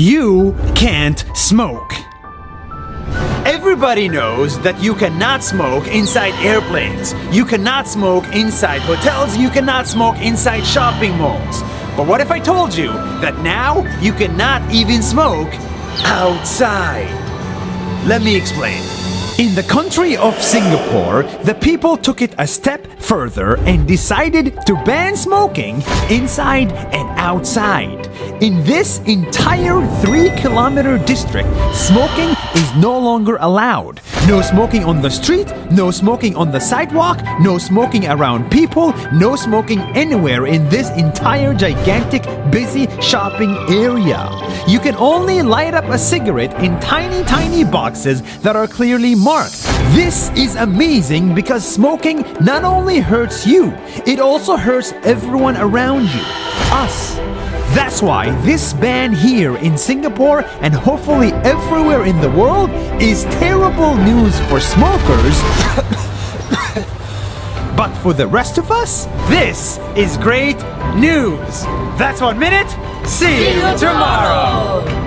You can't smoke. Everybody knows that you cannot smoke inside airplanes. You cannot smoke inside hotels. You cannot smoke inside shopping malls. But what if I told you that now you cannot even smoke outside? Let me explain. In the country of Singapore, the people took it a step further and decided to ban smoking inside and outside. In this entire 3-kilometer district, smoking is no longer allowed. No smoking on the street, no smoking on the sidewalk, no smoking around people, no smoking anywhere in this entire gigantic, busy shopping area. You can only light up a cigarette in tiny, tiny boxes that are clearly marked. This is amazing because smoking not only hurts you, it also hurts everyone around you, us. That's why this ban here in Singapore and hopefully everywhere in the world is terrible news for smokers. But for the rest of us, this is great news. That's 1 minute. See you tomorrow.